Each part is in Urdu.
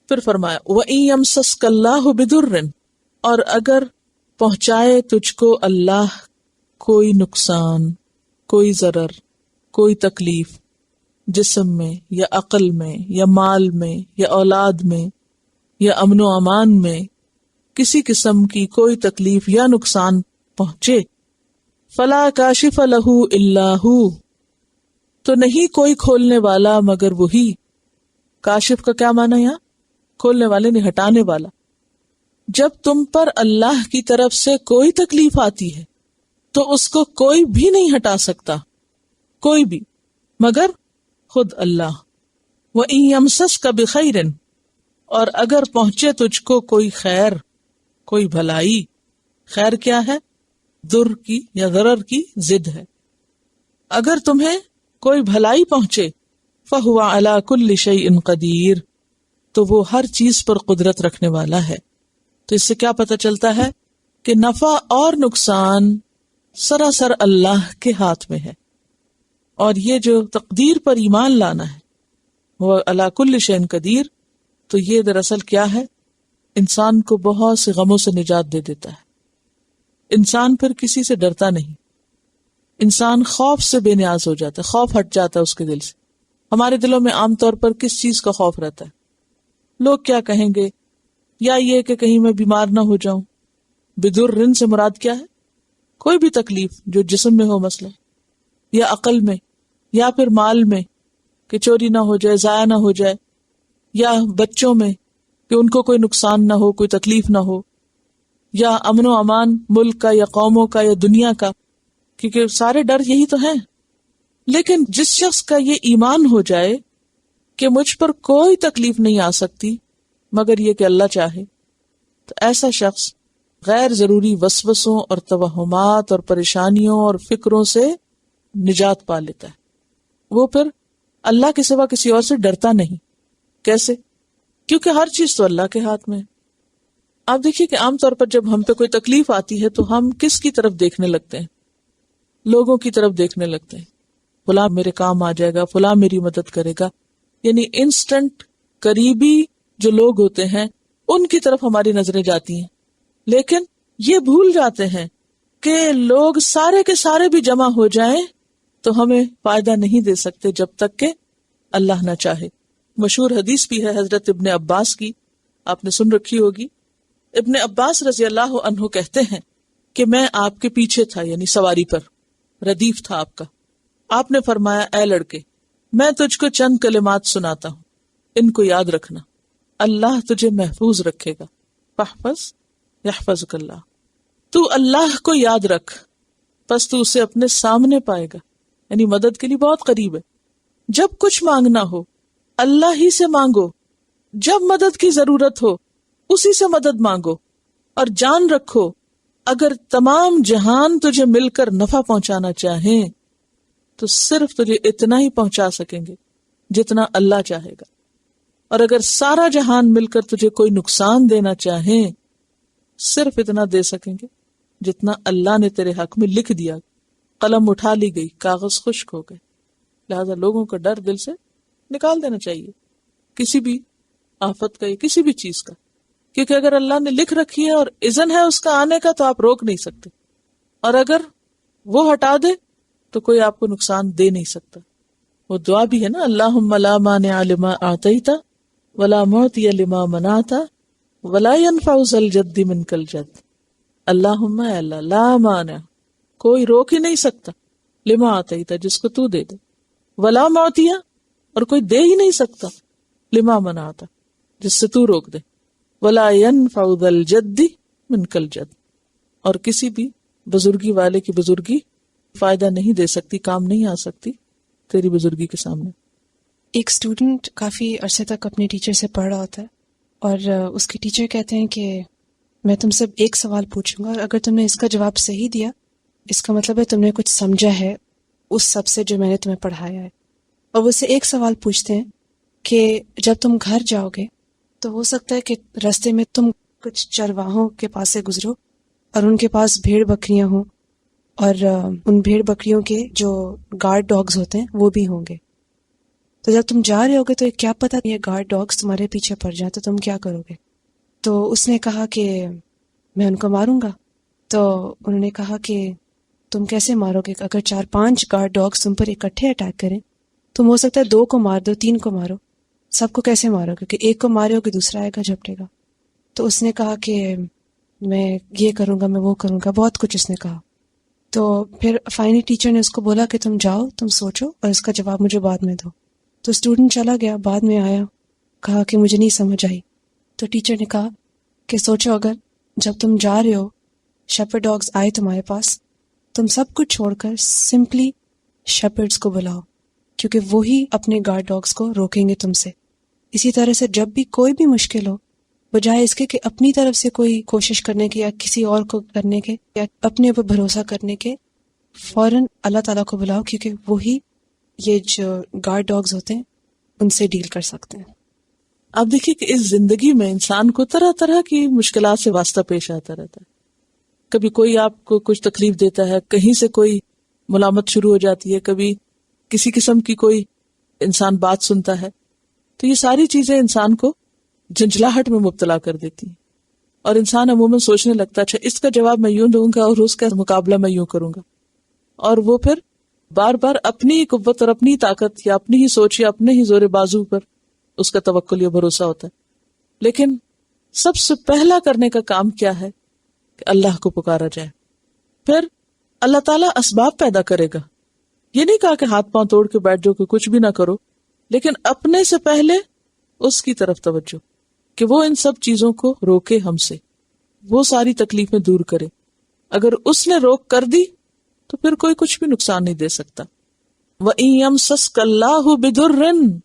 پھر فرمایا وَإِن يَمْسَسْكَ اللَّهُ بِضُرٍّ، اور اگر پہنچائے تجھ کو اللہ کوئی نقصان، کوئی ضرر، کوئی تکلیف، جسم میں یا عقل میں یا مال میں یا اولاد میں یا امن و امان میں، کسی قسم کی کوئی تکلیف یا نقصان پہنچے، فلا کاشف لہ الا ہو، تو نہیں کوئی کھولنے والا مگر وہی۔ کاشف کا کیا معنی یہاں؟ کھولنے والے نہیں، ہٹانے والا۔ جب تم پر اللہ کی طرف سے کوئی تکلیف آتی ہے تو اس کو کوئی بھی نہیں ہٹا سکتا، کوئی بھی، مگر خود اللہ۔ وَإِن يَمْسَسْكَ بِخَيْرٍ، اور اگر پہنچے تجھ کو کوئی خیر، کوئی بھلائی، خیر کیا ہے؟ در کی یا ضرر کی ضد ہے۔ اگر تمہیں کوئی بھلائی پہنچے، فَهُوَ عَلَى كُلِّ شَيْءٍ قَدِيرٌ، تو وہ ہر چیز پر قدرت رکھنے والا ہے۔ تو اس سے کیا پتہ چلتا ہے کہ نفع اور نقصان سراسر اللہ کے ہاتھ میں ہے، اور یہ جو تقدیر پر ایمان لانا ہے، وہ عَلَى كُلِّ شَيْءٍ قَدِيرٌ، تو یہ دراصل کیا ہے؟ انسان کو بہت سے غموں سے نجات دے دیتا ہے۔ انسان پھر کسی سے ڈرتا نہیں، انسان خوف سے بے نیاز ہو جاتا ہے، خوف ہٹ جاتا ہے اس کے دل سے۔ ہمارے دلوں میں عام طور پر کس چیز کا خوف رہتا ہے؟ لوگ کیا کہیں گے، یا یہ کہ کہیں میں بیمار نہ ہو جاؤں۔ بدرن سے مراد کیا ہے؟ کوئی بھی تکلیف جو جسم میں ہو، مثلا یا عقل میں یا پھر مال میں، کہ چوری نہ ہو جائے، ضائع نہ ہو جائے، یا بچوں میں کہ ان کو کوئی نقصان نہ ہو، کوئی تکلیف نہ ہو، یا امن و امان ملک کا یا قوموں کا یا دنیا کا، کیونکہ سارے ڈر یہی تو ہیں۔ لیکن جس شخص کا یہ ایمان ہو جائے کہ مجھ پر کوئی تکلیف نہیں آ سکتی مگر یہ کہ اللہ چاہے، تو ایسا شخص غیر ضروری وسوسوں اور توہمات اور پریشانیوں اور فکروں سے نجات پا لیتا ہے۔ وہ پھر اللہ کے سوا کسی اور سے ڈرتا نہیں۔ کیسے؟ کیونکہ ہر چیز تو اللہ کے ہاتھ میں ہے۔ آپ دیکھیے کہ عام طور پر جب ہم پہ کوئی تکلیف آتی ہے تو ہم کس کی طرف دیکھنے لگتے ہیں؟ لوگوں کی طرف دیکھنے لگتے ہیں، فلاں میرے کام آ جائے گا، فلاں میری مدد کرے گا، یعنی انسٹنٹ قریبی جو لوگ ہوتے ہیں ان کی طرف ہماری نظریں جاتی ہیں۔ لیکن یہ بھول جاتے ہیں کہ لوگ سارے کے سارے بھی جمع ہو جائیں تو ہمیں فائدہ نہیں دے سکتے جب تک کہ اللہ نہ چاہے۔ مشہور حدیث بھی ہے حضرت ابن عباس کی، آپ نے سن رکھی ہوگی۔ ابن عباس رضی اللہ عنہ کہتے ہیں کہ میں آپ کے پیچھے تھا، یعنی سواری پر، ردیف تھا آپ کا۔ آپ نے فرمایا، اے لڑکے، میں تجھ کو چند کلمات سناتا ہوں، ان کو یاد رکھنا، اللہ تجھے محفوظ رکھے گا۔ فاحفظ یحفظک اللہ، تو اللہ کو یاد رکھ، پس تو اسے اپنے سامنے پائے گا، یعنی مدد کے لیے بہت قریب ہے۔ جب کچھ مانگنا ہو اللہ ہی سے مانگو، جب مدد کی ضرورت ہو اسی سے مدد مانگو، اور جان رکھو اگر تمام جہان تجھے مل کر نفع پہنچانا چاہیں تو صرف تجھے اتنا ہی پہنچا سکیں گے جتنا اللہ چاہے گا، اور اگر سارا جہان مل کر تجھے کوئی نقصان دینا چاہیں صرف اتنا دے سکیں گے جتنا اللہ نے تیرے حق میں لکھ دیا۔ قلم اٹھا لی گئی، کاغذ خشک ہو گئے۔ لہذا لوگوں کا ڈر دل سے نکال دینا چاہیے، کسی بھی آفت کا یا کسی بھی چیز کا، کیونکہ اگر اللہ نے لکھ رکھی ہے اور اذن ہے اس کا آنے کا تو آپ روک نہیں سکتے، اور اگر وہ ہٹا دے تو کوئی آپ کو نقصان دے نہیں سکتا۔ وہ دعا بھی ہے نا، اللہم لا مانع لما اعطیت ولا معطی لما منعت ولا ينفع ذا الجد منک الجد۔ اللہم، اے اللہ، لا مانع، کوئی روک ہی نہیں سکتا، لما اعطیت، جس کو تو دے دے، ولا معطی، اور کوئی دے ہی نہیں سکتا، لما منعت، جس سے تو روک دے، ولا ينفع ذا الجد منک الجد، اور کسی بھی بزرگی والے کی بزرگی فائدہ نہیں دے سکتی، کام نہیں آ سکتی تیری بزرگی کے سامنے۔ ایک اسٹوڈنٹ کافی عرصے تک اپنے ٹیچر سے پڑھ رہا ہوتا ہے، اور اس کے ٹیچر کہتے ہیں کہ میں تم سے ایک سوال پوچھوں گا، اور اگر تم نے اس کا جواب صحیح دیا اس کا مطلب ہے تم نے کچھ سمجھا ہے اس سب سے جو میں نے تمہیں پڑھایا ہے۔ اور وہ اسے ایک سوال پوچھتے ہیں کہ جب تم گھر جاؤ گے تو ہو سکتا ہے کہ راستے میں تم کچھ چرواہوں کے پاس سے گزرو اور ان کے پاس بھیڑ بکریاں ہوں، اور ان بھیڑ بکریوں کے جو گارڈ ڈاگز ہوتے ہیں وہ بھی ہوں گے، تو جب تم جا رہے ہوگے تو کیا پتہ یہ گارڈ ڈاگس تمہارے پیچھے پڑ جائیں تو تم کیا کرو گے؟ تو اس نے کہا کہ میں ان کو ماروں گا. تو انہوں نے کہا کہ تم کیسے مارو گے؟ اگر 4-5 گارڈ ڈاگس تم پر اکٹھے اٹیک کریں تم ہو سکتا ہے 2 کو مار دو، 3 کو مارو، سب کو کیسے مارو گے؟ کہ ایک کو مارے ہو کہ دوسرا آئے گا جھپٹے گا. تو اس نے کہا کہ میں یہ کروں گا، میں وہ کروں گا، بہت کچھ اس نے کہا. تو پھر فائنلی ٹیچر نے اس کو بولا کہ تم جاؤ، تم سوچو اور اس کا جواب مجھے بعد میں دو. تو اسٹوڈنٹ چلا گیا، بعد میں آیا، کہا کہ مجھے نہیں سمجھ آئی. تو ٹیچر نے کہا کہ سوچو اگر جب تم جا رہے ہو شیپرڈ ڈاگز آئے تمہارے پاس، تم سب کچھ چھوڑ کر سمپلی شیپرڈز کو بلاؤ، کیونکہ وہی اپنے گارڈ ڈاگز کو روکیں گے تم سے. اسی طرح سے جب بھی کوئی بھی مشکل ہو، بجائے اس کے کہ اپنی طرف سے کوئی کوشش کرنے کے یا کسی اور کو کرنے کے یا اپنے اوپر بھروسہ کرنے کے، فوراً اللہ تعالیٰ کو بلاؤ، کیونکہ وہی یہ جو گارڈ ڈاگز ہوتے ہیں ان سے ڈیل کر سکتے ہیں. آپ دیکھیے کہ اس زندگی میں انسان کو طرح طرح کی مشکلات سے واسطہ پیش آتا رہتا ہے. کبھی کوئی آپ کو کچھ تکلیف دیتا ہے، کہیں سے کوئی ملامت شروع ہو جاتی ہے، کبھی کسی قسم کی کوئی انسان بات سنتا ہے. تو یہ ساری چیزیں انسان کو جھنجھلاہٹ میں مبتلا کر دیتی ہیں، اور انسان عموماً سوچنے لگتا ہے اچھا اس کا جواب میں یوں دوں گا اور اس کا مقابلہ میں یوں کروں گا، اور وہ پھر بار بار اپنی قوت اور اپنی طاقت یا اپنی ہی سوچ یا اپنے ہی زور بازو پر اس کا توکل یا بھروسہ ہوتا ہے. لیکن سب سے پہلا کرنے کا کام کیا ہے کہ اللہ کو پکارا جائے. پھر اللہ تعالیٰ اسباب پیدا کرے گا. یہ نہیں کہا کہ ہاتھ پاؤں توڑ کے بیٹھ جاؤ کہ کچھ بھی نہ کرو، لیکن اپنے سے پہلے اس کی طرف توجہ کہ وہ ان سب چیزوں کو روکے ہم سے، وہ ساری تکلیفیں دور کرے. اگر اس نے روک کر دی تو پھر کوئی کچھ بھی نقصان نہیں دے سکتا. وَإِن يَمْسَسْكَ اللَّهُ بِضُرٍّ،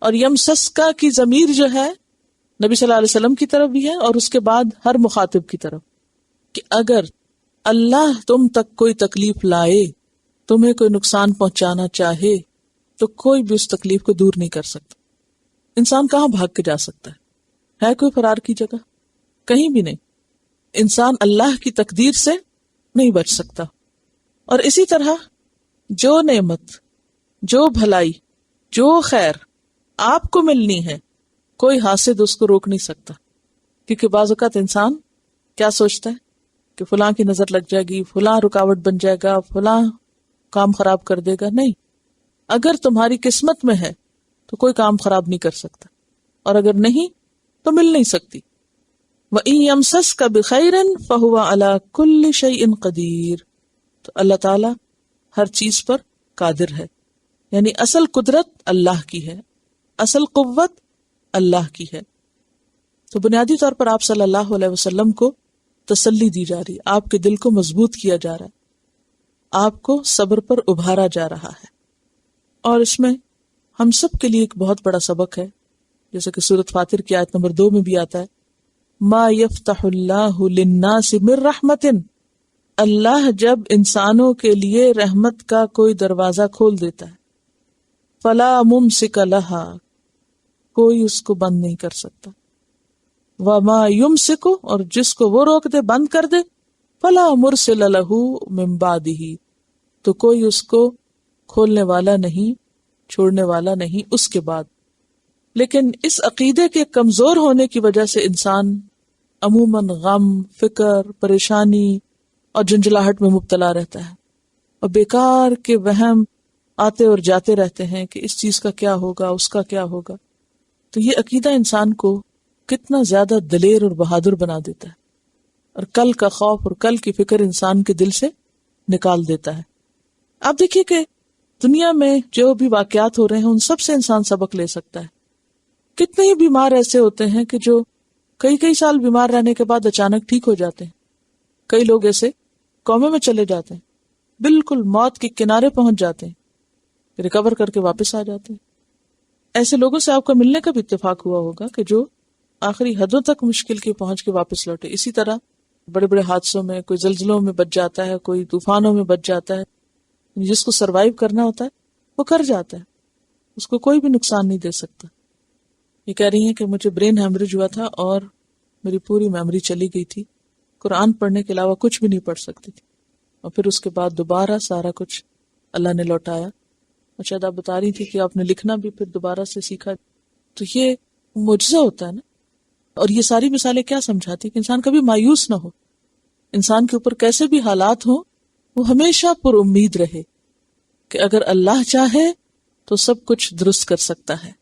اور یمسسکا کی ضمیر جو ہے نبی صلی اللہ علیہ وسلم کی طرف بھی ہے اور اس کے بعد ہر مخاطب کی طرف، کہ اگر اللہ تم تک کوئی تکلیف لائے، تمہیں کوئی نقصان پہنچانا چاہے، تو کوئی بھی اس تکلیف کو دور نہیں کر سکتا. انسان کہاں بھاگ کے جا سکتا ہے کوئی فرار کی جگہ؟ کہیں بھی نہیں. انسان اللہ کی تقدیر سے نہیں بچ سکتا. اور اسی طرح جو نعمت، جو بھلائی، جو خیر آپ کو ملنی ہے، کوئی حاسد اس کو روک نہیں سکتا. کیونکہ بعض اوقات انسان کیا سوچتا ہے کہ فلاں کی نظر لگ جائے گی، فلاں رکاوٹ بن جائے گا، فلاں کام خراب کر دے گا. نہیں، اگر تمہاری قسمت میں ہے تو کوئی کام خراب نہیں کر سکتا، اور اگر نہیں تو مل نہیں سکتی. وَإِن يَمْسَسْكَ بِخَيْرٍ فَهُوَ عَلَى كُلِّ شَيْءٍ قَدِيرٌ، تو اللہ تعالیٰ ہر چیز پر قادر ہے. یعنی اصل قدرت اللہ کی ہے، اصل قوت اللہ کی ہے. تو بنیادی طور پر آپ صلی اللہ علیہ وسلم کو تسلی دی جا رہی ہے، آپ کے دل کو مضبوط کیا جا رہا ہے، آپ کو صبر پر ابھارا جا رہا ہے. اور اس میں ہم سب کے لیے ایک بہت بڑا سبق ہے، جیسے کہ سورۃ فاطر کی آیت نمبر 2 میں بھی آتا ہے، ما یفتح اللہ للناس من رحمت، اللہ جب انسانوں کے لیے رحمت کا کوئی دروازہ کھول دیتا ہے، فلا ممسک لہا، کوئی اس کو بند نہیں کر سکتا. وما یمسک، اور جس کو وہ روک دے، بند کر دے، فلا مرسل لہ من بعدہ، تو کوئی اس کو کھولنے والا نہیں، چھوڑنے والا نہیں اس کے بعد. لیکن اس عقیدے کے کمزور ہونے کی وجہ سے انسان عموماً غم، فکر، پریشانی اور جھنجھلاہٹ میں مبتلا رہتا ہے، اور بیکار کے وہم آتے اور جاتے رہتے ہیں کہ اس چیز کا کیا ہوگا، اس کا کیا ہوگا. تو یہ عقیدہ انسان کو کتنا زیادہ دلیر اور بہادر بنا دیتا ہے، اور کل کا خوف اور کل کی فکر انسان کے دل سے نکال دیتا ہے. آپ دیکھیے کہ دنیا میں جو بھی واقعات ہو رہے ہیں ان سب سے انسان سبق لے سکتا ہے. کتنے ہی بیمار ایسے ہوتے ہیں کہ جو کئی سال بیمار رہنے کے بعد اچانک ٹھیک ہو جاتے ہیں. کئی لوگ ایسے کومے میں چلے جاتے ہیں، بالکل موت کے کنارے پہنچ جاتے ہیں، ریکور کر کے واپس آ جاتے ہیں. ایسے لوگوں سے آپ کا ملنے کا بھی اتفاق ہوا ہوگا کہ جو آخری حدوں تک مشکل کی پہنچ کے واپس لوٹے. اسی طرح بڑے بڑے حادثوں میں، کوئی زلزلوں میں بچ جاتا ہے، کوئی طوفانوں میں بچ جاتا ہے. جس کو سروائیو کرنا ہوتا ہے وہ کر جاتا ہے، اس کو کوئی بھی نقصان نہیں دے سکتا. یہ کہہ رہی ہیں کہ مجھے برین ہیمریج ہوا تھا اور میری پوری میموری چلی گئی تھی، قرآن پڑھنے کے علاوہ کچھ بھی نہیں پڑھ سکتی تھی، اور پھر اس کے بعد دوبارہ سارا کچھ اللہ نے لوٹایا. اور شاید آپ بتا رہی تھی کہ آپ نے لکھنا بھی پھر دوبارہ سے سیکھا. تو یہ معجزہ ہوتا ہے نا. اور یہ ساری مثالیں کیا سمجھاتی کہ انسان کبھی مایوس نہ ہو، انسان کے اوپر کیسے بھی حالات ہوں وہ ہمیشہ پر امید رہے کہ اگر اللہ چاہے تو سب کچھ درست کر سکتا ہے.